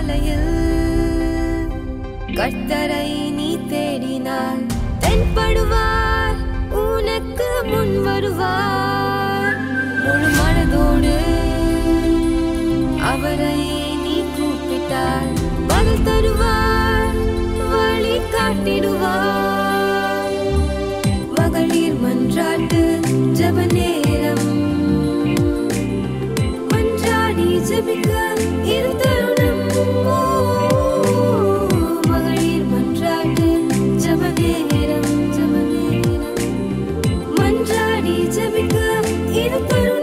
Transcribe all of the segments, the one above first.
அதிகாலையில் கர்த்தரை நீ தேடினால் தென்படுவார், உனக்கு முன் வருவார். முழு மனதோடு அவரை நீ கூப்பிட்டால் பதில் தருவார், வழி காட்டிடுவார். மகளிர் மன்றாட்டு ஜெப நேரம், மன்றாடி ஜெபிக்க இரு தருணம். மகளிர் மன்றாட்டு ஜெப நேரம், மன்றாடி ஜெபிக்க இரு தருணம்.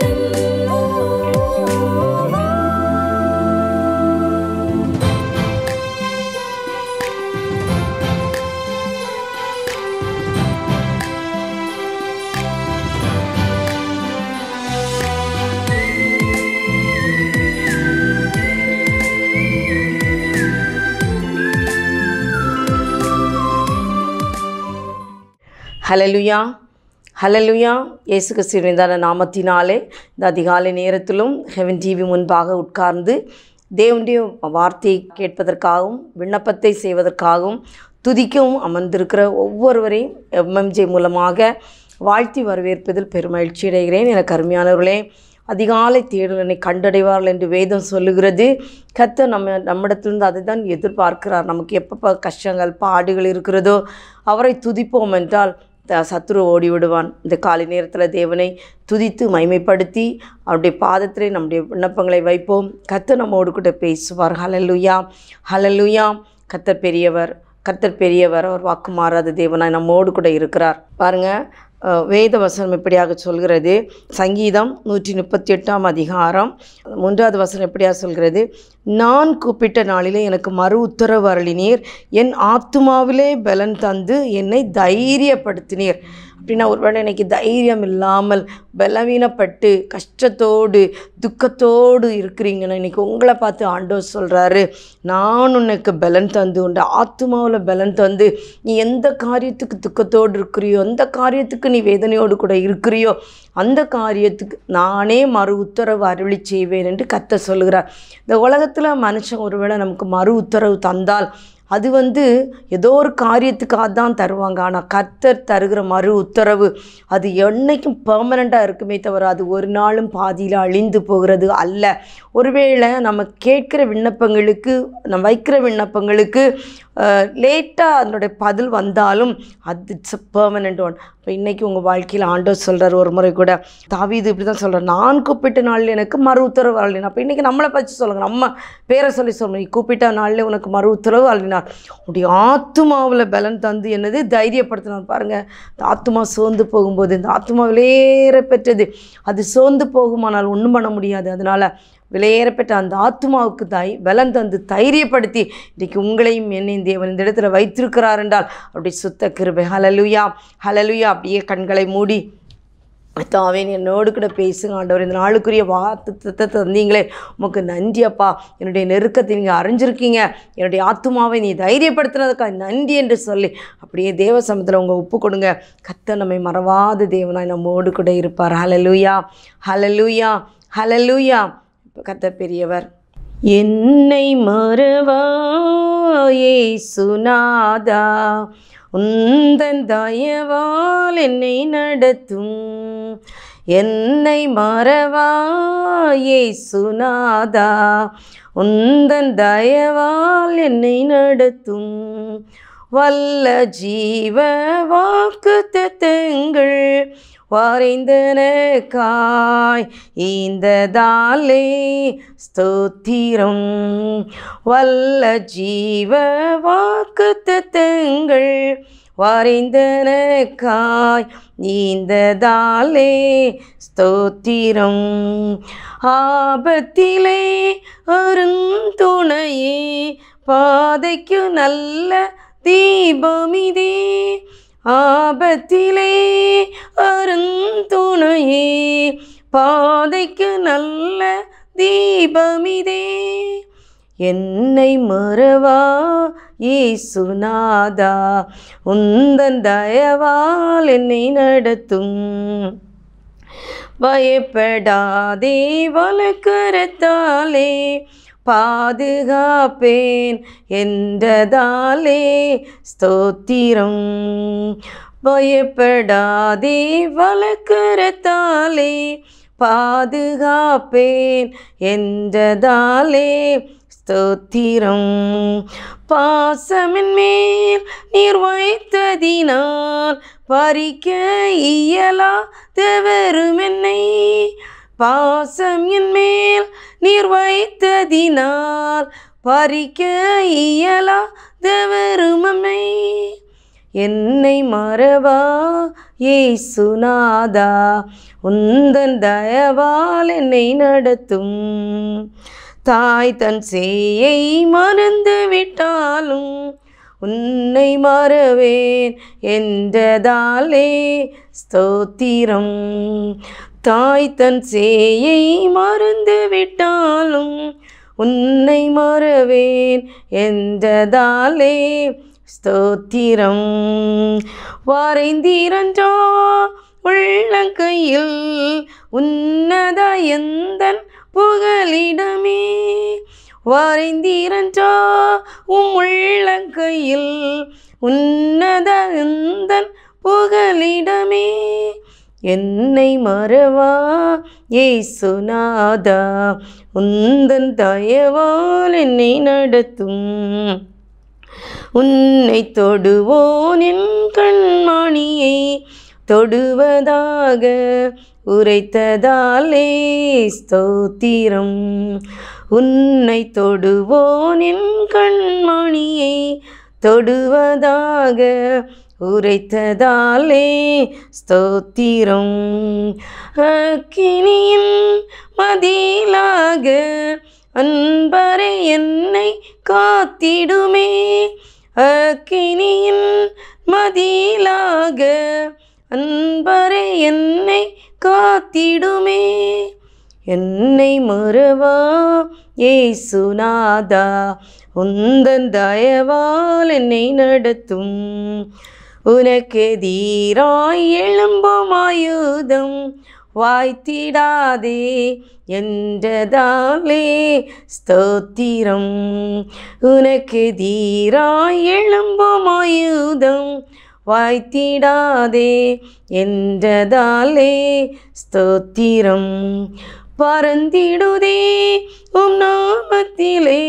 ஹல்லேலூயா, ஹல்லேலூயா. இயேசு கிறிஸ்துவின் நாமத்தினாலே இந்த அதிகாலை நேரத்திலும் ஹெவன் டிவி முன்பாக உட்கார்ந்து தேவனுடைய வார்த்தையை கேட்பதற்காகவும் விண்ணப்பத்தை செய்வதற்காகவும் துதிக்கவும் அமர்ந்திருக்கிற ஒவ்வொருவரையும் எம்எம்ஜே மூலமாக வாழ்த்தி வரவேற்பதில் பெருமகிழ்ச்சி அடைகிறேன். எனக்கு அருமையானவர்களே, அதிகாலை தேடலனை கண்டடைவார்கள் என்று வேதம் சொல்லுகிறது. கர்த்தர் நம்மிடத்திலிருந்து அதை தான் எதிர்பார்க்கிறார். நமக்கு எப்போ கஷ்டங்கள் பாடுகள் இருக்கிறதோ அவரை துதிப்போம் என்றால் சத்துரு ஓடிவிடுவான். இந்த காலை நேரத்தில் தேவனை துதித்து மைமைப்படுத்தி அவருடைய பாதத்திலே நம்முடைய விண்ணப்பங்களை வைப்போம். கர்த்தர் நம்மோடு கூட பேசுவார். ஹல்லேலூயா, ஹல்லேலூயா. கர்த்தர் பெரியவர், கர்த்தர் பெரியவர். அவர் வாக்கு மாறாத தேவனாய் நம்மோடு கூட இருக்கிறார். பாருங்கள், வேத வசனம் எப்படியாக சொல்கிறது. சங்கீதம் 138 அதிகாரம் 3வது வசனம் எப்படியாக சொல்கிறது. நான் கூப்பிட்ட நாளிலே எனக்கு மறு உத்தரவு அருளினீர், என் ஆத்துமாவிலே பலன் தந்து என்னை தைரியப்படுத்தினீர். அப்படின்னா ஒருவேளை இன்றைக்கி தைரியம் இல்லாமல் பலவீனப்பட்டு கஷ்டத்தோடு துக்கத்தோடு இருக்கிறீங்கன்னா இன்றைக்கி உங்களை பார்த்து ஆண்டவர் சொல்கிறாரு, நான் உனக்கு பலன் தந்து உண்ட ஆத்துமாவில் பலன் தந்து நீ எந்த காரியத்துக்கு துக்கத்தோடு இருக்கிறியோ, எந்த காரியத்துக்கு நீ வேதனையோடு கூட இருக்கிறியோ அந்த காரியத்துக்கு நானே மறு உத்தரவு அருளி செய்வேன் என்று கர்த்தர் சொல்கிறார். இந்த உலகத்தில் மனுஷன் ஒருவேளை நமக்கு மறு உத்தரவு தந்தால் அது ஏதோ ஒரு காரியத்துக்காக தான் தருவாங்க. ஆனால் கர்த்தர் தருகிற மறு உத்தரவு அது என்னைக்கும் பெர்மனண்ட்டாக இருக்குமே தவிர அது ஒரு நாளும் பாதியில் அழிந்து போகிறது அல்ல. ஒருவேளை நம்ம கேட்குற விண்ணப்பங்களுக்கு, நம்ம வைக்கிற விண்ணப்பங்களுக்கு லேட்டாக அதனுடைய பதில் வந்தாலும் அது இட்ஸ் அ பெர்மனண்ட் ஒன். இப்போ இன்றைக்கி உங்கள் வாழ்க்கையில் ஆண்டவர் சொல்கிறார். ஒரு முறை கூட தாவீது இப்படி தான் சொல்கிறார், நான் கூப்பிட்ட நாளில் எனக்கு மறு உத்தரவு அருளினார். அப்போ இன்றைக்கி நம்மளை பற்றி சொல்லுங்கள், நம்ம பேரை சொல்லி சொல்லணும். நீ கூப்பிட்ட நாளில் உனக்கு மறு உத்தரவு அருளினார், உடைய ஆத்துமாவில் பலன் தந்து என்னது தைரியப்படுத்தினார். பாருங்கள், இந்த ஆத்துமா சோர்ந்து போகும்போது, இந்த ஆத்துமா விலையேற பெற்றது, அது சோர்ந்து போகுமானால் ஒன்றும் பண்ண முடியாது. அதனால் விலையேறப்பட்ட அந்த ஆத்துமாவுக்கு பலன் தந்து தைரியப்படுத்தி இன்றைக்கு உங்களையும் என்னையும் தேவன் இந்த இடத்துல வைத்திருக்கிறார் என்றால் அப்படி சுத்த கிருபை. ஹல்லேலூயா, ஹல்லேலூயா. அப்படியே கண்களை மூடி தாவே என்னோடு கூட பேசுங்க ஆண்டவர். இந்த நாளுக்குரிய வார்த்தை தந்தீங்களே உமக்கு நன்றி அப்பா. என்னுடைய நெருக்கத்தை நீங்கள் அறிஞ்சிருக்கீங்க, என்னுடைய ஆத்துமாவை நீ தைரியப்படுத்துனதுக்காக நன்றி என்று சொல்லி அப்படியே தேவ சமூகத்தில் உங்கள் ஒப்பு கொடுங்க. கர்த்தர் நம்மை மறவாத தேவனாய் நம்மோடு கூட இருப்பார். ஹல்லேலூயா, ஹல்லேலூயா, ஹல்லேலூயா. கர்த்தர் பெரியவர். என்னை மறவா இயேசுநாதா, உந்தன் தயவால் என்னை நடத்தும். என்னை மறவா இயேசுநாதா, உந்தன் தயவால் என்னை நடத்தும். வல்ல ஜீவ வாக்குத்தத்தங்கள் வரைந்தனக்காய் ஈந்ததாலே ஸ்தோத்திரம். வல்ல ஜீவ வாக்குத்தத்தங்கள் வரைந்தனக்காய் ஈந்ததாலே ஸ்தோத்திரம். ஆபத்திலே அருந்துணையே, பாதைக்கு நல்ல தீபமிதே. ஆபத்திலே அருந்துணையே, பாதைக்கு நல்ல தீபமிதே. என்னை மறவா இயேசுநாதா, உந்தன் தயவால் என்னை நடத்தும். பயப்படாதே வலக்கரத்தாலே பாதுகாப்பேன் என்றதாலே ஸ்தோத்திரம். பயப்படாதே வலக்கரத்தாலே பாதுகாப்பேன் என்றதாலே ஸ்தோத்திரம். பாசமின் மேல் நீர் வைத்ததினால் பறிக்க இயலாதவரும் என்னை. பாசம் என் மேல் நீர் வைத்ததினால் பறிக்க இயலாதவரும் என்னை. என்னை மறவா இயேசுநாதா, உந்தன் தயவால் என்னை நடத்தும். தாய் தன் சேயை மறந்து விட்டாலும் உன்னை மறவேன் என்றதாலே ஸ்தோத்திரம். தாய் தன் சேயை மறந்து விட்டாலும் உன்னை மறவேன் என்றதாலே ஸ்தோத்திரம். வரைந்திரன்றோ உள்ளங்கையில் உன்னத எந்தன் புகலிடமே. வரைந்திரன்றோ உள்ளங்கையில் உன்னத எந்தன் புகலிடமே. என்னை மறவா இயேசுநாதா, உந்தன் தயவால் என்னை நடத்தும். உன்னை தொடுவோன் என் கண்மணியை தொடுவதாக உரைத்ததாலே ஸ்தோத்திரம். உன்னை தொடுவோன் என் கண்மணியை தொடுவதாக உரைத்ததாலே ஸ்தோத்திரம். அக்கினியின் மதிலாக அன்பரே என்னை காத்திடுமே. அக்கினியின் மதிலாக அன்பரே என்னை காத்திடுமே. என்னை மறவா இயேசுநாதா, உந்தன் தயவால் என்னை நடத்தும். உனக்கெதிராய் எழும்பும் ஆயுதம் வாய்த்திடாதே என்றதாலே ஸ்தோத்திரம். உனக்கெதிராய் எழும்பும் ஆயுதம் வாய்த்திடாதே என்றதாலே ஸ்தோத்திரம். பறந்திடுதே உம் நாமத்திலே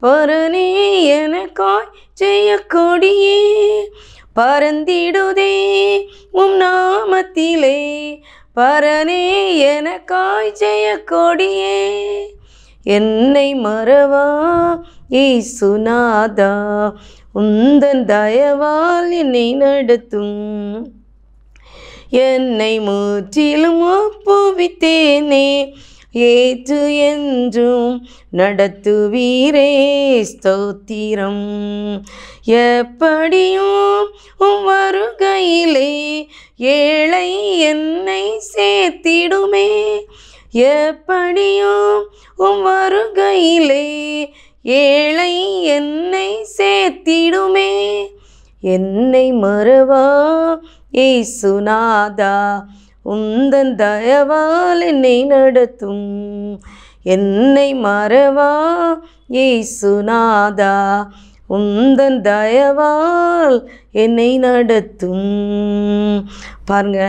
பரனே எனக்காய் ஜெயக்கொடியே. பறந்திடுதே உம் நாமத்திலே பரனே எனக்காய் ஜெயக்கொடியே. என்னை மறவா இயேசுநாதா, உந்தன் தயவால் என்னை நடத்தும். என்னை முற்றிலும் ஒப்புவித்தேனே, ஏற்று என்றும் நடத்துவீரே ஸ்தோத்திரம். எப்படியும் உம் வருகையிலே ஏழை என்னை சேர்த்திடுமே. எப்படியும் உம் வருகையிலே ஏழை என்னை சேர்த்திடுமே. என்னை மறவா இயேசுநாதா, உந்தன் தயவால் என்னை நடத்தும். என்னை மறவா இயேசுநாதா, உந்தன் தயவால் என்னை நடத்தும். பாருங்க,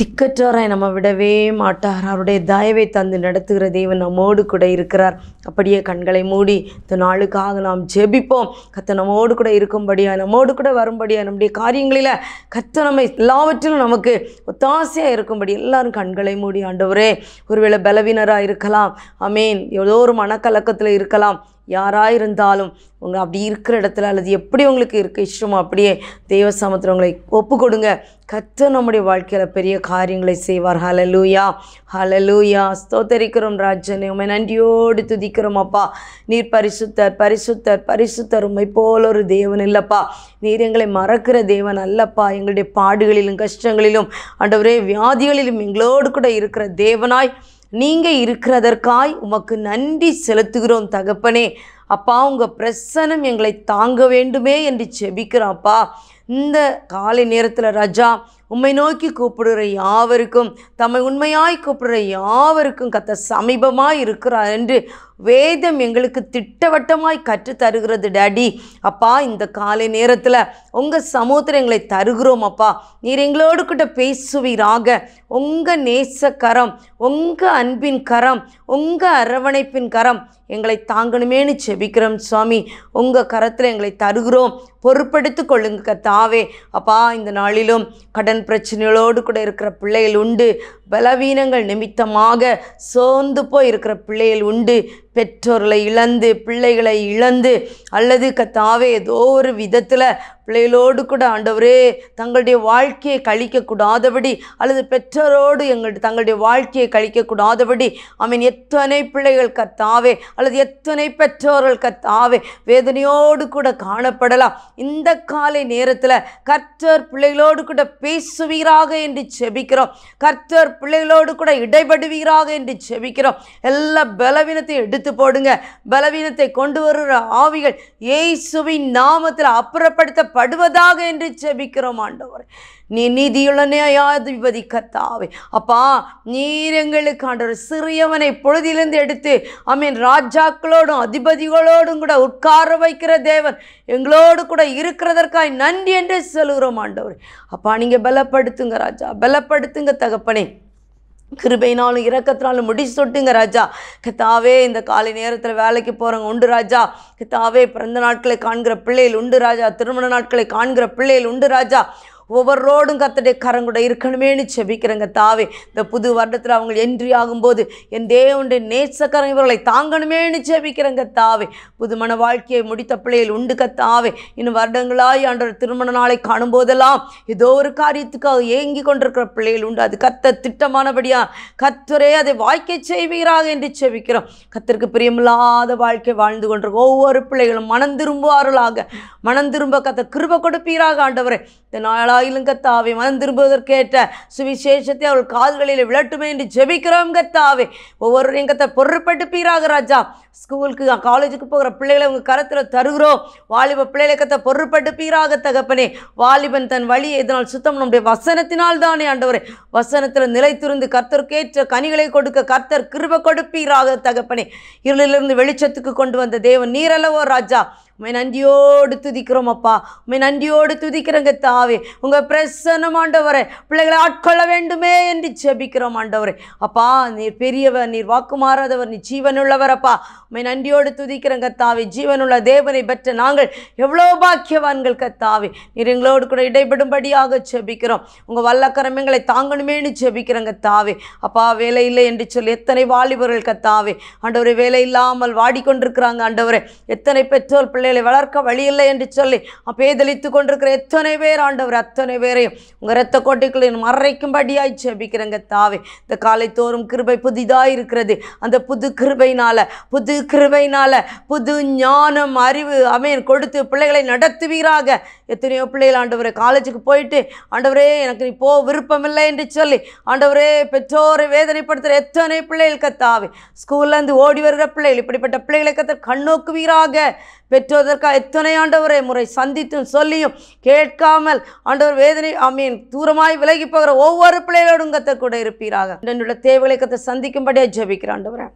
திக்கற்றவராய் நம்ம விடவே மாட்டார். அவருடைய தயவை தந்து நடத்துகிற தேவன் நம்மோடு கூட இருக்கிறார். அப்படியே கண்களை மூடி இந்த நாளுக்காக நாம் ஜெபிப்போம். கர்த்தர் நம்மோடு கூட இருக்கும்படியா, நம்மோடு கூட வரும்படியா, நம்முடைய காரியங்களில் கர்த்தர் நம்ம எல்லாவற்றிலும் நமக்கு ஒத்தாசையாக இருக்கும்படி எல்லாரும் கண்களை மூடி, ஆண்டவரே, ஒருவேளை பலவீனராக இருக்கலாம், ஆமேன், ஏதோ ஒரு மனக்கலக்கத்தில் இருக்கலாம், யாராயிருந்தாலும் உங்கள் அப்படி இருக்கிற இடத்துல அல்லது எப்படி உங்களுக்கு இருக்க இஷ்டமோ அப்படியே தெய்வ சமத்தில் உங்களை ஒப்பு கொடுங்க. கர்த்தர் நம்முடைய வாழ்க்கையில் பெரிய காரியங்களை செய்வார். ஹல்லேலூயா, ஹல்லேலூயா. ஸ்தோத்தரிக்கிறோம் ராஜனே, உம்மை நன்றியோடு துதிக்கிறோம் அப்பா. நீர் பரிசுத்தர், பரிசுத்தர், பரிசுத்தர். உம்மை போல ஒரு தேவன் இல்லப்பா. நீர் எங்களை மறக்கிற தேவன் அல்லப்பா. எங்களுடைய பாடுகளிலும் கஷ்டங்களிலும் ஆண்டவரே வியாதிகளிலும் எங்களோடு கூட இருக்கிற தேவனாய் நீங்கள் இருக்கிறதற்காய் உமக்கு நன்றி செலுத்துகிறோம் தகப்பனே. அப்பா உங்கள் பிரசனம் எங்களை தாங்க வேண்டுமே என்று செபிக்கிறோம் அப்பா. இந்த காலை நேரத்தில் ராஜா உம்மை நோக்கி கூப்பிடுற யாவருக்கும், தம்மை உண்மையாய் கூப்பிடுற யாவருக்கும் கர்த்தர் சமீபமாய் இருக்கிறார் என்று வேதம் எங்களுக்கு திட்டவட்டமாய் கற்று தருகிறது டாடி. அப்பா இந்த காலை நேரத்தில் உங்கள் சமூகத்தில் எங்களை தருகிறோம் அப்பா. நீர் எங்களோடு கூட பேசுவீராக. உங்கள் நேசக்கரம், உங்கள் அன்பின் கரம், உங்கள் அரவணைப்பின் கரம் எங்களை தாங்கணுமேனு செபிக்கிறோம் சுவாமி. உங்கள் கரத்தில் எங்களை தருகிறோம், பொறுப்படுத்தி கொள்ளுங்க கர்த்தாவே. அப்பா இந்த நாளிலும் கடன் பிரச்சனைகளோடு கூட இருக்கிற பிள்ளைகள் உண்டு, பலவீனங்கள் நிமித்தமாக சோர்ந்து போய் இருக்கிற பிள்ளைகள் உண்டு, பெற்றோர்களை இழந்து பிள்ளைகளை இழந்து அல்லது கர்த்தாவே ஏதோ ஒரு விதத்தில் பிள்ளைகளோடு கூட ஆண்டவரே தங்களுடைய வாழ்க்கையை கழிக்கக்கூடாதபடி அல்லது பெற்றோரோடு தங்களுடைய வாழ்க்கையை கழிக்கக்கூடாதபடி ஆமீன் எத்தனை பிள்ளைகள் கர்த்தாவே அல்லது எத்தனை பெற்றோர்கள் கர்த்தாவே வேதனையோடு கூட காணப்படலாம். இந்த காலை நேரத்தில் கர்த்தர் பிள்ளைகளோடு கூட பேசுவீராக என்று செபிக்கிறோம். கர்த்தர் பிள்ளைகளோடு கூட இடைபடுவீராக என்று செபிக்கிறோம். எல்லா பலவீனத்தை எடுத்து போடுங்க. பலவீனத்தை கொண்டு வருகிற ஆவிகள் இயேசுவின் நாமத்தில் அப்புறப்படுத்தப்படுவதாக என்று செபிக்கிறோம் ஆண்டவர். நீ நீதியுள்ள நியாயாதிபதி கர்த்தாவே. அப்பா நீர் எங்களுக்கு ஆண்டவர் சிறியவனை பொழுதிலிருந்து எடுத்து ஆமீன் ராஜாக்களோடும் அதிபதிகளோடும் கூட உட்கார வைக்கிற தேவன் எங்களோடு கூட இருக்கிறதற்காய் நன்றி என்று சொல்கிறோம் ஆண்டவர். அப்பா நீங்கள் பலப்படுத்துங்க ராஜா, பலப்படுத்துங்க தகப்பனே. கிருபையினாலும் இரக்கத்தினாலும் முடிச்சு தொட்டுங்க ராஜா. கர்த்தாவே இந்த காலை நேரத்தில் வேலைக்கு போகிறவங்க உண்டு ராஜா. கர்த்தாவே பிறந்த நாட்களை காண்கிற பிள்ளைகள் உண்டு ராஜா. திருமண நாட்களை காண்கிற பிள்ளைகள் உண்டு ராஜா. ஒவ்வொருரோடும் கர்த்தருடைய கரங்கூட இருக்கணுமேனு செபிக்கிறேங்க தாவே. இந்த புது வருடத்தில் அவங்க என்ட்ரி ஆகும்போது என் தேவனுடைய நேசக்கரம் இவர்களை தாங்கணுமேனு செபிக்கிறேங்க தாவே. புதுமண வாழ்க்கையை முடித்த பிள்ளைகள் உண்டு கத்தாவே. இன்னும் வருடங்களாய் ஆண்டவர் திருமண நாளை காணும்போதெல்லாம் ஏதோ ஒரு காரியத்துக்காக ஏங்கி கொண்டிருக்கிற பிள்ளைகள் உண்டு. அது கர்த்தர் திட்டமானபடியா கர்த்தரே அதை வாய்க்கை செய்வீராக என்று செபிக்கிறோம். கர்த்தருக்கு பிரியமில்லாத வாழ்க்கை வாழ்ந்து கொண்டிருக்க ஒவ்வொரு பிள்ளைகளும் மனம் திரும்புவார்களாக. மனம் திரும்ப கர்த்தர் கிருபை கொடுப்பீராக ஆண்டவரே. இந்த நாளாயிலும் கர்த்தாவே மனம் திரும்புவதற்கேற்ற சுவிசேஷத்தை அவள் காதுகளில் விளட்டுமே என்று ஜெபிக்கிறோம் கர்த்தாவே. ஒவ்வொருவரையும் கர்த்தர் பொறுப்பெடுப்பீராக ராஜா. ஸ்கூலுக்கு காலேஜுக்கு போகிற பிள்ளைகளை உங்கள் கரத்தில் தருகிறோம். வாலிப பிள்ளைகளை கர்த்தர் பொறுப்பெடுப்பீராக தகப்பனே. வாலிபன் தன் வழியை இதனால் சுத்தம் நம்முடைய வசனத்தினால் தானே ஆண்டவரே. வசனத்தில் நிலைத்திருந்து கர்த்தருக்கேற்ற கனிகளை கொடுக்க கர்த்தர் கிருபை கொடுப்பீராக தகப்பனே. இருளிலிருந்து வெளிச்சத்துக்கு கொண்டு வந்த தேவன் நீரல்லவோ ராஜா. உம்மை நன்றியோடு துதிக்கிறோம் அப்பா. உம்மை நன்றியோடு துதிக்கிறங்க தாவே. உங்கள் பிரசன்னம் ஆண்டவரே பிள்ளைகளை ஆட்கொள்ள வேண்டுமே என்று ஜெபிக்கிறோம் ஆண்டவரே. அப்பா நீர் பெரியவர், நீர் வாக்கு மாறாதவர், நீ ஜீவனுள்ளவர் அப்பா. உம்மை நன்றியோடு துதிக்கிறங்க தாவே. ஜீவனுள்ள தேவனை பெற்ற நாங்கள் எவ்வளோ பாக்கியவான்கள் கத்தாவே. நீர் எங்களோடு கூட இடைபடும்படியாக ஜெபிக்கிறோம். உங்கள் வல்லக்கரம் எங்களை தாங்கணுமேனு ஜெபிக்கிறங்க தாவே. அப்பா வேலை இல்லை என்று சொல்லி எத்தனை வாலிபர்கள் கத்தாவே ஆண்டவரே வேலை இல்லாமல் வாடிக்கொண்டிருக்கிறாங்க ஆண்டவரே. எத்தனை பெற்றோர் பிள்ளைகளை வளர்க்க வழி இல்லை என்று சொல்லி பேதலித்து கொண்டிருக்கிற எத்தனை பேர் ஆண்டவர் அத்தனை பேரையும் உங்கள் இரத்த கோட்டைக்குள்ளே மறைக்கும்படியாய் ஜெபிக்கிறங்க தாவே. இந்த காலை தோறும் கிருபை புதிதாக இருக்கிறது. அந்த புது கிருபையினால புது ஞானம் அறிவு அமேன் கொடுத்து பிள்ளைகளை நடத்துவீராக. எத்தனையோ பிள்ளைகள் ஆண்டவரே காலேஜுக்கு போயிட்டு ஆண்டவரே எனக்கு நீ போ விருப்பமில்லை என்று சொல்லி ஆண்டவரே பெற்றோரை வேதனைப்படுத்துகிற எத்தனை பிள்ளைகள் கத்தாவே. ஸ்கூல்லேருந்து ஓடி வருகிற பிள்ளைகள் இப்படிப்பட்ட பிள்ளைகளை கத்த கண்ணோக்குவீராக. பெற்றோதற்காக எத்தனை ஆண்டவரை முறை சந்தித்தும் சொல்லியும் கேட்காமல் ஆண்டவர் வேதனை ஆமீன் தூரமாய் விலகி போகிற ஒவ்வொரு பிள்ளைகளோடும் கத்த கூட இருப்பீராக. என்னுடைய தேவைகளை கத்த சந்திக்கும்படியாக ஜெபிக்கிற ஆண்டவரே.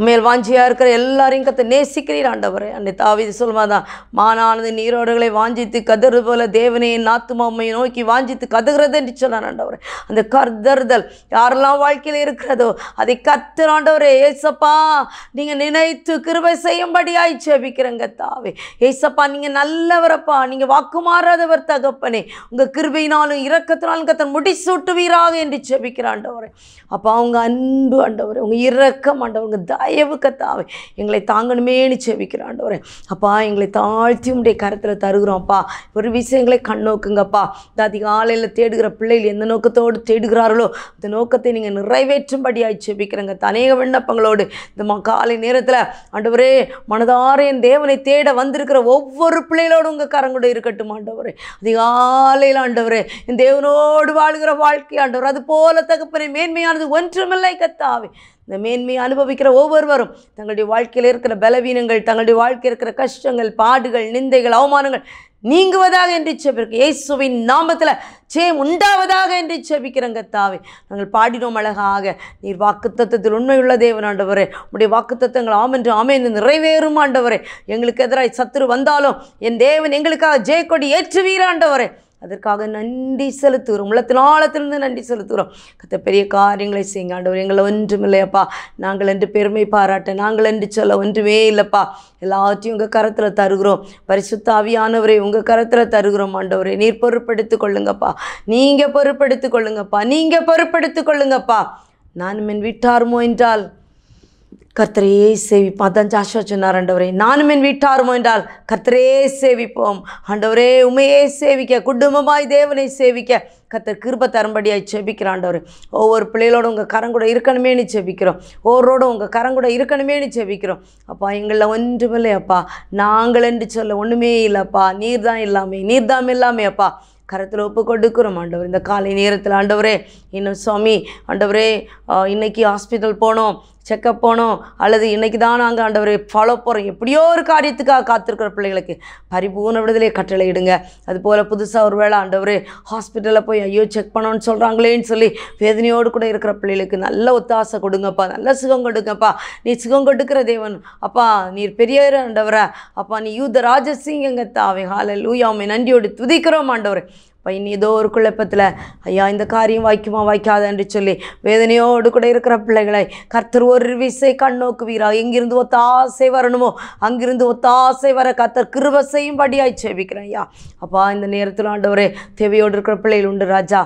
மேல் வாஞ்சியாக இருக்கிற எல்லாரையும் கத்த நேசிக்கிறீர் ஆண்டவரே. அன்னை தாவீது சொல்வாதான் மானானது நீரோடுகளை வாஞ்சித்து கதறு போல தேவனே என் ஆத்துமா உம்மையை நோக்கி வாஞ்சித்து கதறுகிறது என்று சொன்னார் ஆண்டவரே. அந்த கதறுதல் யாரெல்லாம் வாழ்க்கையில் இருக்கிறதோ அதை கர்த்தர் ஆண்டவரே ஏசப்பா நீங்கள் நினைத்து கிருபை செய்யும்படியாய் ஜெபிக்கிறங்க தாவே. ஏசப்பா நீங்கள் நல்லவரப்பா, நீங்கள் வாக்கு மாறாதவர் தகப்பனே. உங்கள் கிருபையினாலும் இரக்கத்தினாலும் கர்த்தர் முடிசூட்டுவீராக என்று ஜெபிக்கிற ஆண்டவரே. அப்பா உங்கள் அன்பு ஆண்டவரே, உங்கள் இரக்கம் ஆண்டவர், உங்கள் தயவு கத்தாவே எங்களை தாங்கணுமேனு ஜெபிக்கிற ஆண்டவரே. அப்பா எங்களை தாழ்த்தி உடைய கரத்தில் தருகிறோம்ப்பா. ஒரு விஷயங்களை கண்ணோக்குங்கப்பா. இந்த அதிகாலையில் தேடுகிற பிள்ளைகள் எந்த நோக்கத்தோடு தேடுகிறார்களோ அந்த நோக்கத்தை நீங்கள் நிறைவேற்றும்படியாய் ஜெபிக்கிறங்க. அநேக விண்ணப்பங்களோடு இந்த காலை நேரத்தில் ஆண்டவரே மனதார என் தேவனை தேட வந்திருக்கிற ஒவ்வொரு பிள்ளைகளோடு உங்கள் கரங்கூட இருக்கட்டும் ஆண்டவரே. அதிகாலையில் ஆண்டவரே என் தேவனோடு வாழ்கிற வாழ்க்கை ஆண்டவர் அது போல தகப்பனை மேன்மையானது ஒன்றுமில்லை கத்தாவே. இந்த மேன்மையை அனுபவிக்கிற ஒவ்வொருவரும் தங்களுடைய வாழ்க்கையில் இருக்கிற பலவீனங்கள், தங்களுடைய வாழ்க்கையில் இருக்கிற கஷ்டங்கள், பாடுகள், நிந்தைகள், அவமானங்கள் நீங்குவதாக என்று செபிக்கிறோம். இயேசுவின் நாமத்தில் ஜெயம் உண்டாவதாக என்று செபிக்கிறோம் கர்த்தாவே. நாங்கள் பாடினோம் அழகாக, நீர் வாக்குத்தத்தத்தில் உண்மையுள்ள தேவன் ஆண்டவரே. உம்முடைய வாக்குத்தத்தங்கள் ஆமென்று ஆமென் நிறைவேறும் ஆண்டவரே. எங்களுக்கு எதிராய் சத்துரு வந்தாலும் என் தேவன் எங்களுக்காக ஜெயக்கொடி ஏற்றுவீர் ஆண்டவரே. அதற்காக நன்றி செலுத்துகிறோம், உள்ளத்தின் ஆழத்திலிருந்து நன்றி செலுத்துகிறோம். கர்த்தர் பெரிய காரியங்களை செய்யுங்க ஆண்டவர். எங்களை ஒன்றும் இல்லையப்பா, நாங்கள் என்று பெருமை பாராட்ட, நாங்கள் என்று சொல்ல ஒன்றுமே இல்லைப்பா. எல்லாத்தையும் உங்கள் கரத்தில் தருகிறோம். பரிசுத்த ஆவியானவரை உங்கள் கரத்தில் தருகிறோம் ஆண்டவரே. நீர் பொறுப்படுத்திக் கொள்ளுங்கப்பா, நீங்கள் பொறுப்படுத்திக் கொள்ளுங்கப்பா, நீங்கள் பொறுப்படுத்திக் கொள்ளுங்கப்பா. நானும் என் வீட்டாருமோ என்றால் கர்த்தரையே சேவிப்போம். அதான் ஜாஷுவா சொன்னார் ஆண்டவரே, நானும் என் வீட்டாருமோ என்றால் கர்த்தரையே சேவிப்போம். ஆண்டவரே உமையே சேவிக்க, குடும்பமாய் தேவனை சேவிக்க கர்த்தர் கிருபை தரும்படியாய் செபிக்கிறோம் ஆண்டவரே. ஒவ்வொரு பிள்ளைகளோட உங்கள் கரங்கூட இருக்கணுமேனு செபிக்கிறோம். ஒவ்வொருவோட உங்கள் கரங்கூட இருக்கணுமேனு செபிக்கிறோம். அப்பா எங்களில் ஒன்றுமில்லை அப்பா, நாங்கள் என்று சொல்ல ஒன்றுமே இல்லைப்பா. நீர் தான் எல்லாமே, நீர் தான் எல்லாமே அப்பா. கரத்தில் ஒப்பு கொடுக்குறோம் ஆண்டவர். இந்த காலை நேரத்தில் ஆண்டவரே, இன்னும் சுவாமி ஆண்டவரே, இன்றைக்கி ஹாஸ்பிட்டல் போனோம், செக்கப் போனோம், அல்லது இன்றைக்கி தான் நாங்கள் ஆண்டவரை ஃபாலோ போகிறோம், எப்படியோ ஒரு காரியத்துக்காக காத்திருக்கிற பிள்ளைகளுக்கு பரிபூர்ண விடுதலையை கட்டளையிடுங்க. அதுபோல் புதுசாக ஒரு வேளை ஆண்டவரே ஹாஸ்பிட்டலில் போய் ஐயோ செக் பண்ணோன்னு சொல்கிறாங்களேன்னு சொல்லி வேதனையோடு கூட இருக்கிற பிள்ளைகளுக்கு நல்ல ஒத்தாசை கொடுங்கப்பா, நல்ல சுகம் கொடுங்கப்பா. நீ சுகம் கொடுக்கிற தேவன் அப்பா, நீர் பெரிய ஆண்டவரா அப்பா, நீ யூத ராஜசிங்க தாவே. ஹல்லேலூயா, உம்மை நன்றியோடு துதிக்கிறோம் ஆண்டவரே. இப்போ இனி ஏதோ ஒரு குழப்பத்தில் ஐயா இந்த காரியம் வாய்க்குமா வாய்க்காத என்று சொல்லி வேதனையோடு கூட இருக்கிற பிள்ளைகளை கர்த்தர் ஒரு விசை கண்ணோக்குவீரா. எங்கிருந்து ஒத்தாசை வரணுமோ அங்கிருந்து ஒத்தாசை வர கர்த்தர் கிருபை செய்யும்படியாய் செபிக்கிறேன் ஐயா. அப்பா இந்த நேரத்தில் ஆண்டவரே தேவையோடு இருக்கிற பிள்ளைகள் உண்டு ராஜா.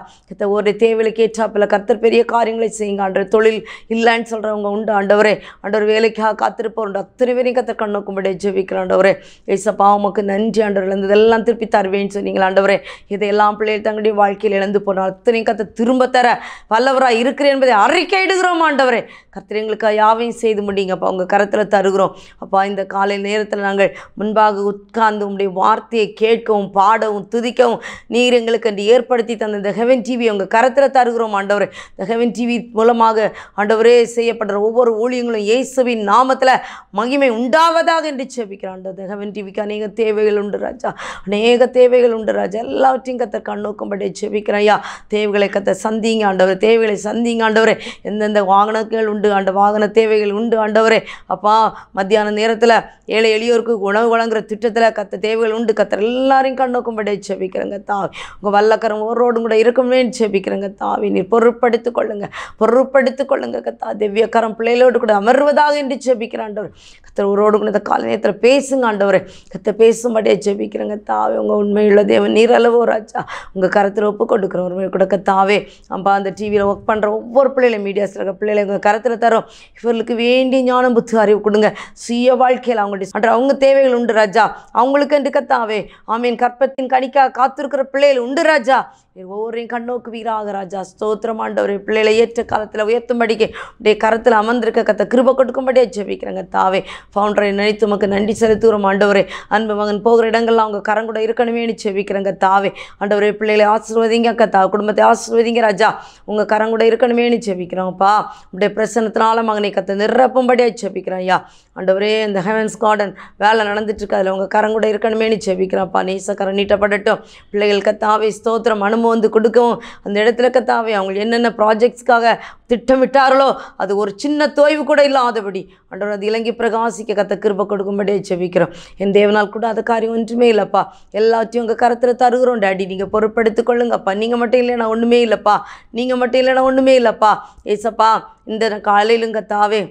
ஒரு தேவைக்கு ஏற்றாப்பில் கர்த்தர் பெரிய காரியங்களை செய்யுங்க ஆண்டவர். தொழில் இல்லைன்னு சொல்கிறவங்க உண்டு ஆண்டவரே. ஆண்டவர் வேலைக்காக காத்திருப்போம் உண்டு. அத்தனை பேரையும் கர்த்தர் கண்ணோக்கும்படியாக ஜெபிக்கிறேன் ஆண்டவரே. ஏசப்பா உமக்கு நன்றி ஆண்டவர். இதெல்லாம் திருப்பி தருவேன்னு சொன்னீங்களா ஆண்டவரே. இதெல்லாம் பிள்ளைகள் தங்களுடைய வாழ்க்கையில் இழந்து போனால் அத்தனையும் கர்த்தர் திரும்ப தர வல்லவராக இருக்கிறேன் என்பதை அறிக்கையிடுகிறோம் ஆண்டவரே. கர்த்தர் எங்களுக்கு யாவையும் செய்து முடியுங்கப்பா, உங்கள் கரத்தில் தருகிறோம் அப்பா. இந்த காலை நேரத்தில் நாங்கள் முன்பாக உட்கார்ந்து உங்களுடைய வார்த்தையை கேட்கவும் பாடவும் துதிக்கவும் நீர் எங்களுக்கு என்று ஏற்படுத்தி தந்த இந்த ஹெவன் டிவி உங்கள் கரத்தில் தருகிறோம் ஆண்டவரே. இந்த ஹெவன் டிவி மூலமாக ஆண்டவரே செய்யப்படுற ஒவ்வொரு ஊழியங்களும் இயேசுவின் நாமத்தில் மகிமை உண்டாவதாக என்று செபிக்கிறோம் ஆண்டவர். இந்த ஹெவன் டிவிக்கு அநேக தேவைகள் உண்டு ராஜா, அநேக தேவைகள் உண்டு ராஜா. எல்லாவற்றையும் கர்த்தர் கண்ணோக்கும்படி செபிக்கிறேன் ஐயா. தேவைகளை கர்த்தர் சந்திங்க ஆண்டவரே, தேவைகளை சந்திங்க ஆண்டவரே. எந்தெந்த வாகனங்கள் உண்டு ஆண்ட வாகன தேவைகள் உண்டு ஆண்டவரே. அப்பா மத்தியான நேரத்தில் ஏழை எளியோருக்கு உணவு வழங்குற திட்டத்தில் கர்த்தர் தேவைகள் உண்டு. கர்த்தர் எல்லாரையும் கண்ணோக்கும்படி செபிக்கிறேங்க தாவி. உங்கள் வல்லக்கரம் ஒவ்வொருவரோடும் கூட இருக்குமே செபிக்கிறேங்க தாவி. நீர் பொருட்படுத்திக் கொள்ளுங்க, பொருட்படுத்திக் கொள்ளுங்க கர்த்தா. திவ்யக்கரம் பிள்ளைகளோடு கூட அமர்வதாக என்று செபிக்கிறேன் ஆண்டவர். கர்த்தர் ஒருவோடு கூட இந்த காலை நேரத்தில் பேசுங்க ஆண்டவரே. கர்த்தர் பேசும்படியே செபிக்கிறேங்க தாவி. உங்கள் உண்மையுள்ள தேவன் நீர் அளவோ ராஜா, உங்கள் கரத்தில் ஒப்பு கொடுக்குறோம். ஒரு கொடுக்க தாவே அப்பா. அந்த டிவியில் ஒர்க் பண்ணுற ஒவ்வொரு பிள்ளைகளும் மீடியாஸில் இருக்கிற பிள்ளைகளை உங்கள் கரத்தில் தரோம். இவர்களுக்கு வேண்டிய ஞானம் புத்தி அறிவு கொடுங்க. சுய வாழ்க்கையில் அவங்களுடைய அவங்க தேவைகள் உண்டு ராஜா. அவங்களுக்கு என்று கத்தாவே ஆமீன். கற்பத்தின் கணிக்காக காத்திருக்கிற பிள்ளைகள் உண்டு ராஜா. ஒவ்வொருவரையும் கண்ணோக்கு வீராக ராஜா. ஸ்தோத்திரம் ஆண்டவரே. பிள்ளைகளை ஏற்ற காலத்தில் உயர்த்தும்படிக்கு உடைய கரத்தில் அமர்ந்திருக்க கத்த கிருபை கொடுக்கும்படியே ஜெபிக்கிறேங்க தாவே. ஃபவுண்டரை நினைத்து உமக்கு நன்றி செலுத்துகிறோம் ஆண்டவரே. அன்பு மகன் போகிற இடங்கள்லாம் அவங்க கரங்கூட இருக்கணுமேனு ஜெபிக்கிறேங்க தாவே. ஆண்டவரே பிள்ளைகளை ஆசீர்வதிங்க கத்தா, குடும்பத்தை ஆசீர்வதிங்க ராஜா. உங்கள் கரங்கூட இருக்கணுமேனு ஜெபிக்கிறோம்ப்பா. உடைய பிரசன்னத்தினால மகனை கத்த நிரப்பும்படியே ஜெபிக்கிறேன் ஐயா. ஆண்டவரே இந்த ஹெவன்ஸ் கார்டன் வேலை நடந்துட்டுருக்கு, அதில் உங்கள் கரங்கூட இருக்கணுமேனு ஜெபிக்கிறோம்ப்பா. நேசக்கரம் நீட்டப்படட்டும். பிள்ளைகள் கத்தாவே ஸ்தோத்திரம் அனுமதி வந்து கொடுக்கவும் அந்த இடத்துல கத்தாவே அவங்க என்னென்ன ப்ராஜெக்ட்ஸ்க்காக திட்டமிட்டார்களோ அது ஒரு சின்ன தோய்வு கூட இல்லாதபடி ஆண்டவர் அது இலங்கி பிரகாசிக்க கத்த கிருபை கொடுக்கும்படியே ஜெபிக்கிறோம். என் தேவனால் கூட அது காரியம் ஒன்றுமே இல்லைப்பா. எல்லாத்தையும் உங்கள் கரத்தில் தருகிறோம் டாடி. நீங்கள் பொறுப்படுத்திக் கொள்ளுங்கப்பா. நீங்கள் மட்டும் இல்லைன்னா ஒன்றுமே இல்லைப்பா. நீங்கள் மட்டும் இல்லைன்னா ஒன்றுமே இல்லைப்பா. ஏசப்பா இந்த காலையிலும் கத்தாவே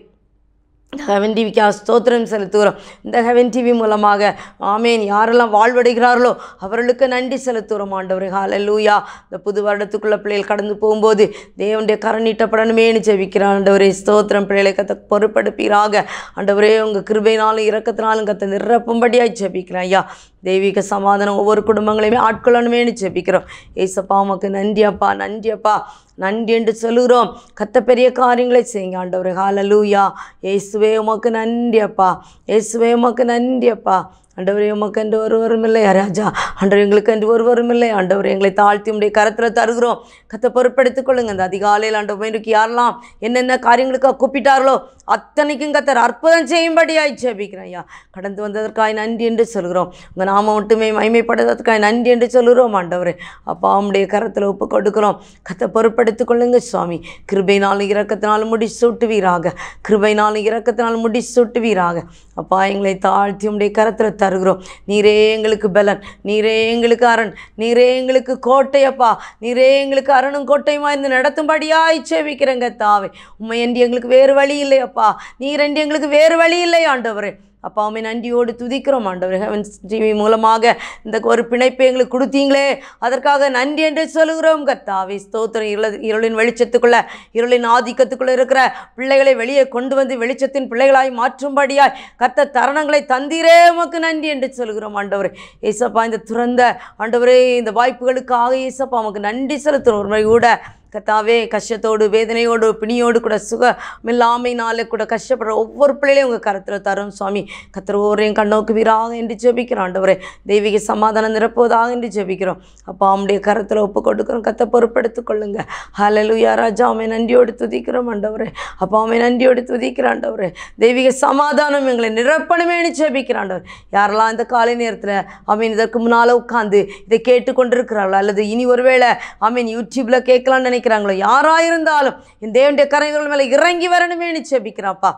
இந்த ஹெவன் டிவிக்கு ஸ்தோத்திரம் செலுத்துகிறோம். இந்த ஹெவன் டிவி மூலமாக ஆமேன் யாரெல்லாம் வாழ்வடைகிறார்களோ அவர்களுக்கு நன்றி செலுத்துகிறோம் ஆண்டவரே. ஹல்லேலூயா. இந்த புது வருடத்துக்குள்ள பிள்ளைகள் கடந்து போகும்போது தேவனுடைய கரம் நீட்டப்படணுமேனு ஜெபிக்கிறான் ஆண்டவரே. ஸ்தோத்திரம். பிள்ளைகளை கத்த பொறுப்படுப்பீராக ஆண்டவரே. உங்கள் கிருபையினாலும் இரக்கத்தினாலும் கத்த நிரப்பும்படியாய் ஜெபிக்கிறேன் ஐயா. தெய்வீக சமாதானம் ஒவ்வொரு குடும்பங்களையுமே ஆட்கொள்ளணுமேனு ஜெபிக்கிறோம். ஏசப்பா உமக்கு நன்றி அப்பா, நன்றி அப்பா, நன்றி என்று சொல்லுகிறோம். கத்த பெரிய காரியங்களை செய்யுங்க ஆண்டவரே. ஹல்லேலூயா. இயேசுவே உமக்கு நன்றி அப்பா, இயேசுவே உமக்கு நன்றி அப்பா. ஆண்டவரே உமக்கு என்று ஒருவரும் இல்லை ராஜா. ஆண்டவர் எங்களுக்கு என்று ஒருவரும் இல்லை. ஆண்டவர் எங்களை தாழ்த்தி உடைய கரத்தில் தருகிறோம். கத்தை பொறுப்படுத்திக் கொள்ளுங்க. இந்த அதிகாலையில் ஆண்டவருக்கு யாரெல்லாம் என்னென்ன காரியங்களுக்காக கூப்பிட்டார்களோ அத்தனைக்கும் கத்தர் அற்புதம் செய்யும்படியாய் ஜெபிக்கிறேன் ஐயா. கடந்து வந்ததற்காக நன்றி என்று சொல்கிறோம். உங்கள் நாம மட்டுமே மகிமைப்படுவதற்காக நன்றி என்று சொல்கிறோம் ஆண்டவரே. அப்பா உம்முடைய கரத்தில் ஒப்பு கொடுக்கிறோம். கத்தை பொறுப்படுத்திக் கொள்ளுங்க சுவாமி. கிருபையினாலும் இரக்கத்தினாலும் முடி சூட்டுவீராக. கிருபையினாலும் இரக்கத்தினாலும் முடி சூட்டுவீராக. அப்பா எங்களை தாழ்த்தி உம்முடைய கரத்தில் தருகிறோம். நீரே எங்களுக்கு பலன், நீரே எங்களுக்கு அரண், நீரே எங்களுக்கு கோட்டையப்பா, நீரே எங்களுக்கு அரணும் கோட்டையுமா இருந்து நடத்தும்படியாய் ஜெபிக்கிறேங்க தாவே. உண்மை என்று எங்களுக்கு வேறு வழி இல்லை அப்பா, நீர் என்று எங்களுக்கு வேறு வழி இல்லை ஆண்டவரே. அப்பா உம்மை நன்றியோடு துதிக்கிறோம் ஆண்டவரே. ஹெவன்ஸ் டிவி மூலமாக இந்த ஒரு பிணைப்பை எங்களுக்கு கொடுத்தீங்களே, அதற்காக நன்றி என்று சொல்கிறோம் கர்த்தாவே. ஸ்தோத்திரம். இருளின் வெளிச்சத்துக்குள்ள, இருளின் ஆதிக்கத்துக்குள்ளே இருக்கிற பிள்ளைகளை வெளியே கொண்டு வந்து வெளிச்சத்தின் பிள்ளைகளாய் மாற்றும்படியாய் கர்த்தர் தருணங்களை தந்தீரே, உமக்கு நன்றி என்று சொல்கிறோம் ஆண்டவரே. ஏசப்பா இந்த துறந்த ஆண்டவரே இந்த வாய்ப்புகளுக்காக ஏசப்பா உமக்கு நன்றி செலுத்துகிறோம். ஒரு முறை கூட கர்த்தாவே கஷ்டத்தோடு வேதனையோடு பிணியோடு கூட சுகமில்லாமையினாலே கூட கஷ்டப்படுற ஒவ்வொரு பிள்ளைகளையும் உங்கள் கரத்தில் தரும் சுவாமி. கர்த்தர் ஒவ்வொருவரையும் கண்ணோக்கு வீராக என்று ஜெபிக்கிறோம் ஆண்டவரே. தெய்வீக சமாதானம் நிரப்புவதாக என்று ஜெபிக்கிறோம். அப்பா உம்முடைய கரத்தில் ஒப்பு கொடுக்குறோம். கர்த்தர் பொறுப்படுத்திக் கொள்ளுங்க. ஹல்லேலூயா ராஜா. உம்மை நன்றியோடு துதிக்கிறோம் ஆண்டவரே. அப்பா உம்மை நன்றியோடு துதிக்கிற ஆண்டவரே. தெய்வீக சமாதானம் எங்களை நிரப்பணுமேனு ஜெபிக்கிற ஆண்டவர். யாரெல்லாம் இந்த காலை நேரத்தில் ஆமீன் இதற்கு முன்னால் உட்கார்ந்து இதை கேட்டுக்கொண்டிருக்கிறார்களோ அல்லது இனி ஒருவேளை ஆமீன் யூடியூப்பில் கேட்கலான்னு நினைக்கிறாங்களோ, யாராயிருந்தாலும் இந்த தேவனுடைய கரங்கள் மேலே இறங்கி வரணுமே ஜெபிக்கிறாப்பா.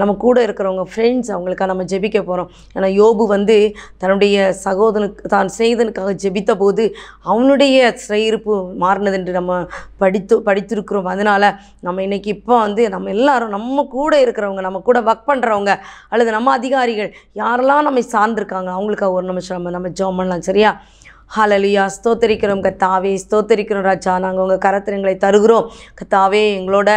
நம்ம கூட இருக்கிறவங்க ஃப்ரெண்ட்ஸ் அவங்களுக்காக நம்ம ஜெபிக்க போகிறோம். ஏன்னா யோபு தன்னுடைய சகோதரனுக்கு தான் செய்தனுக்காக ஜெபித்த போது அவனுடைய சிறையிருப்பு மாறினது என்று நம்ம படித்திருக்கிறோம். அதனால் நம்ம இன்றைக்கி இப்போ நம்ம எல்லாரும் நம்ம கூட இருக்கிறவங்க, நம்ம கூட ஒர்க் பண்ணுறவங்க அல்லது நம்ம அதிகாரிகள் யாரெல்லாம் நம்மை சார்ந்திருக்காங்க அவங்களுக்காக ஒரு நிமிஷம் நம்ம ஜெபம் பண்ணலாம். சரியா? ஹல்லேலூயா. ஸ்தோத்தரிக்கிறோம் கர்த்தாவே, ஸ்தோத்தரிக்கிறோம் ராஜா. நாங்கள் உங்கள் கரத்திரங்களை தருகிறோம் கர்த்தாவே. எங்களோட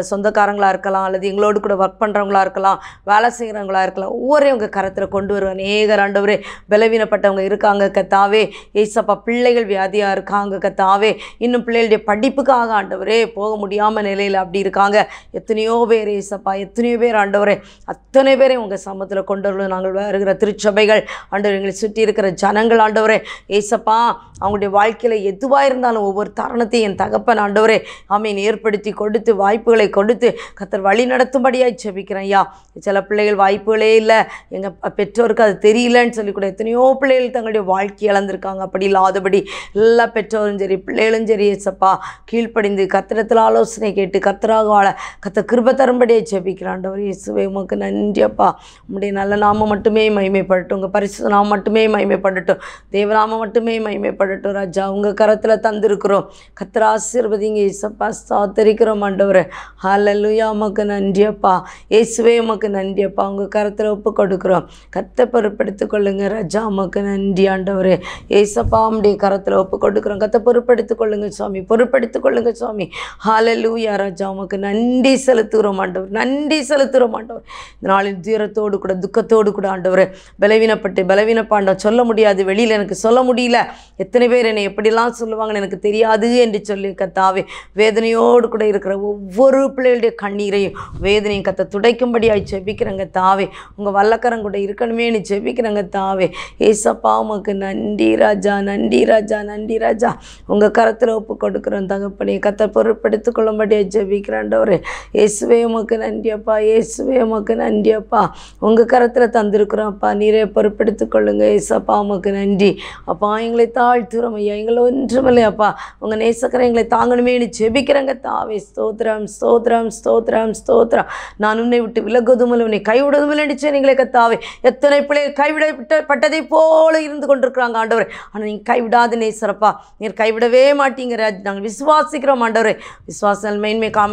சொந்தக்காரங்களாக இருக்கலாம் அல்லது எங்களோடு கூட ஒர்க் பண்ணுறவங்களா இருக்கலாம், வேலை செய்கிறவங்களா இருக்கலாம், ஒவ்வொருவரையும் உங்கள் கரத்தில் கொண்டு வருவேன். அநேகர் ஆண்டவரே பலவீனப்பட்டவங்க இருக்காங்க கர்த்தாவே. ஏசப்பா பிள்ளைகள் வியாதியாக இருக்காங்க கர்த்தாவே. இன்னும் பிள்ளைகளுடைய படிப்புக்காக ஆண்டவரே போக முடியாமல் நிலையில் அப்படி இருக்காங்க. எத்தனையோ பேர் ஏசப்பா, எத்தனையோ பேர் ஆண்டவரே. அத்தனை பேரையும் உங்கள் சமூகத்தில் கொண்டு வருவோம். நாங்கள் வருகிற திருச்சபைகள் ஆண்டவர், எங்களை சுற்றி இருக்கிற ஜனங்கள் ஆண்டவரே ஏசப்பா அவங்களுடைய வாழ்க்கையில் எதுவாக இருந்தாலும் ஒவ்வொரு தருணத்தையும் என் தகப்பன் ஆண்டவரே ஆமீன் ஏற்படுத்தி கொடுத்து வாய்ப்புகளை கொடுத்து கர்த்தர் வழி நடத்தும்படியாக ஜெபிக்கிறேன் ஐயா. சில பிள்ளைகள் வாய்ப்புகளே இல்லை, எங்கள் பெற்றோருக்கு அது தெரியலன்னு சொல்லி கூட எத்தனையோ பிள்ளைகள் தங்களுடைய வாழ்க்கை இழந்திருக்காங்க. அப்படி இல்லாதபடி எல்லா பெற்றோரும் சரி பிள்ளைகளும் சரி ஏசப்பா கீழ்ப்படிந்து கர்த்தரிடத்தில் ஆலோசனை கேட்டு கர்த்தராக வாழ கர்த்தர் கிருபை தரும்படியாக ஜெபிக்கிறேன் ஆண்டவர். இயேசுவே உமக்கு நன்றி அப்பா. உம்முடைய நல்ல நாமம் மட்டுமே மகிமைப்படட்டும், உங்கள் பரிசுத்த நாமம் மட்டுமே மகிமைப்படட்டும், தேவநாமம் மட்டுமே மகிமைப்படட்டும் ராஜா. உங்கள் கரத்தில் தந்திருக்கிறோம். கர்த்தர் ஆசீர்வதிங்க இயேசப்பா. ஸ்தோத்திரிக்கிறோம் ஆண்டவரே. ஹல்லேலூயா. உமக்கு நன்றி அப்பா. இயேசுவே உமக்கு நன்றி அப்பா. உங்கள் கரத்தில் ஒப்பு கொடுக்குறோம். கர்த்தர் பொறுப்படுத்திக் கொள்ளுங்க ராஜா. உமக்கு நன்றி ஆண்டவரே. ஏசப்பா உம்முடைய கரத்தில் ஒப்பு கொடுக்குறோம். கர்த்தர் பொறுப்படுத்திக் கொள்ளுங்க சுவாமி, பொறுப்படுத்திக் கொள்ளுங்க சுவாமி. ஹல்லேலூயா ராஜா. உமக்கு நன்றி செலுத்துகிறோம் ஆண்டவர், நன்றி செலுத்துகிறோம் ஆண்டவர். இந்த நாளில் துயரத்தோடு கூட துக்கத்தோடு கூட ஆண்டவரே பலவீனப்பாண்டம் சொல்ல முடியாது, வெளியில் எனக்கு சொல்ல முடியல, எத்தனை பேர் என்னை எப்படிலாம் சொல்லுவாங்கன்னு எனக்கு தெரியாது என்று சொல்லி கர்த்தாவே வேதனையோடு கூட இருக்கிற ஒவ்வொரு பிள்ளைகளுடைய கண்ணீரையும் வேதனையும் கர்த்தர் துடைக்கும்படியாய் ஜெபிக்கிறேங்க தாவே. உங்கள் வல்லக்கரம் கூட இருக்கணுமேனு ஜெபிக்கிறேங்க தாவே. ஏசப்பா உமக்கு நன்றி ராஜா, நன்றி ராஜா, நன்றி ராஜா. உங்கள் கரத்தில் ஒப்பு கொடுக்குறோம் தகப்பனே. கர்த்தர் பொறுப்படுத்திக் கொள்ளும்படியாக ஜெபிக்கிறாண்டவரே. இயேசுவே உமக்கு நன்றி அப்பா, இயேசுவே உமக்கு நன்றி அப்பா. உங்கள் கரத்தில் தந்திருக்கிறோம் அப்பா, நீரே பொறுப்படுத்திக் கொள்ளுங்க ஏசப்பா. உமக்கு நன்றி அப்பா. எங்களை தாழ்த்துறோம் ஐயா, எங்களை ஒன்றுமில்லை அப்பா. உங்கள் நேசக்கரை எங்களை தாங்கணுமேனு ஜெபிக்கிறேங்க தாவே. ஸ்தோத்திரம் ஸ்தோத்திரம் ஸ்தோத்திரம் ஸ்தோத்திரம். நான் உன்னை விட்டு விலகுவதுமில்லை, உன்னை கைவிடுவதுமில்லை என்று சொன்னீங்களே கர்த்தாவே. எத்தனை பிள்ளைகள் கைவிடப்பட்டதை போல இருந்து கொண்டிருக்கிறாங்க ஆண்டவரே. ஆனால் நீங்கள் கைவிடாத நேசரப்பா, நீர் கைவிடவே மாட்டீங்க ராஜ். நாங்கள் விசுவாசிக்கிறோம் ஆண்டவரே. விசுவாசம்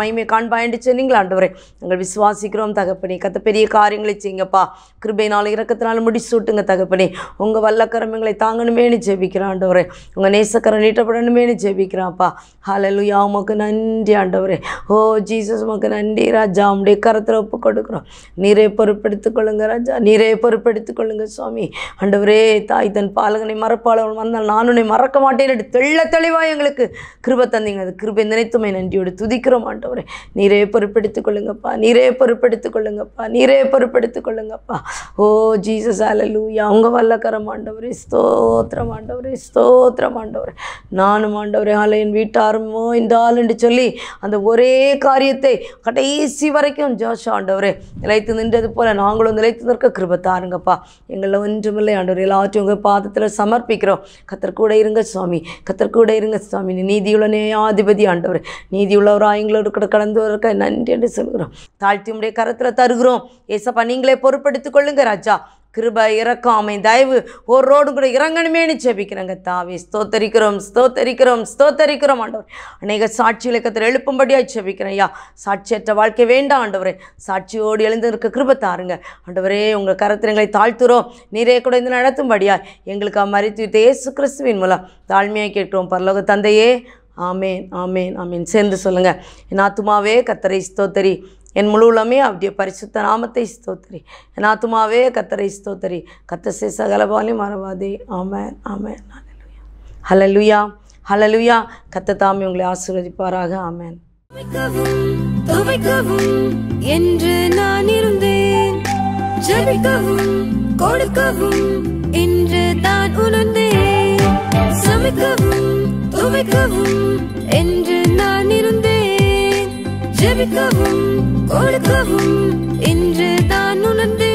மகிமை காண்பா என்று சொன்னீங்களா ஆண்டவரே. நாங்கள் விசுவாசிக்கிறோம் தகப்பனே. கர்த்தர் பெரிய காரியங்களை செய்யுங்கப்பா. கிருபையினாலும் இரக்கத்தினாலும் முடிசூட்டுங்க தகப்பனே. உங்கள் வல்லக்கரம் எங்களை தாங்கணுமேனு ஜெபிக்கிறேன் ஆண்டவரே. உங்கள் நேசக்கரம் நீட்டப்படணுமேனு ஜெபிக்கிறான்ப்பா. ஹல்லேலூயா. உமக்கு நன்றி ஆண்டவரே. ஓ ஜீசஸ் உமக்கு நன்றி ராஜா. உம்முடைய கரத்தில் ஒப்பு கொடுக்குறோம். நீரே பொறுப்பெடுத்துக் கொள்ளுங்க ராஜா. நீரே பொறுப்பெடுத்துக் கொள்ளுங்க சுவாமி. ஆண்டவரே, தாய் தன் பாலகனை மறப்பாளவன் வந்தால் நான் உன்னை மறக்க மாட்டேன். தெள்ள தெளிவாக எங்களுக்கு கிருபை தந்தீங்க. அது கிருபை நினைத்துமை நன்றியோடு துதிக்கிறோம் ஆண்டவரே. நீரே பொறுப்பெடுத்துக் கொள்ளுங்கப்பா. நீரே பொறுப்பெடுத்துக் கொள்ளுங்கப்பா. நீரே பொறுப்பெடுத்துக் கொள்ளுங்கப்பா. ஓ ஜீசஸ் ஹல்லேலூயா. உங்கள் வல்லக்கரம் ஆண்டவரே. ஸ்தோத்திரம் ஆண்டவரே. ஸ்தோத்திரம் ஆண்டவரே. நானும் ஆண்டவரே என் வீட்டாருமோ இந்த ஆள் என்று சொல்லி அந்த ஒரே காரியத்தை கடைசி வரைக்கும் ஜோஷா ஆண்டவரே நிலைத்து நின்றது போல நாங்களும் நிலைத்து நிற்க கிருபை தாருங்கப்பா. எங்களில் ஒன்றுமில்லை ஆண்டவரே. எல்லாத்தையும் உங்கள் பாதத்தில் சமர்ப்பிக்கிறோம். கத்தர் கூட இருங்க சுவாமி. கத்தர் கூட இருங்க சுவாமி. நீதியுள்ள நியாயாதிபதி ஆண்டவரே. நீதியுள்ளவராக எங்களோட கடந்து வரக்க நன்றி என்று சொல்கிறோம். தாழ்த்தி உடைய கரத்தில் தருகிறோம் ஏசப்பா. நீங்களே பொறுப்பெடுத்துக் கொள்ளுங்க ராஜா. கிருபை இறக்காமை தயவு ஒரு ரோடு கூட இறங்கணுமேனு ஜெபிக்கிறேங்க தாவே. ஸ்தோத்தரிக்கிறோம் ஸ்தோத்தரிக்கிறோம் ஸ்தோத்தரிக்கிறோம் ஆண்டவர். அநேக சாட்சிகளை கத்தர் எழுப்பும்படியாக ஜெபிக்கிறேன் ஐயா. சாட்சியற்ற வாழ்க்கை வேண்டாம் ஆண்டவரே. சாட்சியோடு எழுந்து இருக்க கிருபை தாருங்க ஆண்டவரே. உங்கள் கரத்தில் எங்களை தாழ்த்துறோம். நீரே கூட இந்த நடத்தும்படியா எங்களுக்கு மரித்து இயேசு கிறிஸ்துவின் மூலம் தாழ்மையாக கேட்கிறோம் பரலோக தந்தையே. ஆமேன் ஆமேன் ஆமேன். சேர்ந்து சொல்லுங்கள். என் ஆத்துமாவே கர்த்தரை ஸ்தோத்தரி. என் முழு உள்ளமே அவருடைய பரிசுத்த நாமத்தை ஸ்தோத்தரி. என் ஆத்துமாவே கர்த்தரை ஸ்தோத்தரி. கர்த்தர் செய்த சகல பாவங்களையும் மறவாதே. ஆமென் ஆமென். ஹல்லேலூயா ஹல்லேலூயா. கர்த்தர் தாமே உங்களை ஆசீர்வதிப்பாராக. ஆமென். துவைக்கவும் என்று நான் இருந்தேன். ஜெபிக்கவும் கொடுக்கவும் என்று தான் உணர்ந்தேன். சமைக்கவும் துவைக்கவும் என்று நான் இருந்தேன். ஜெபிக்கவும் கொடுக்கவும் என்று தான் உணர்ந்தேன்.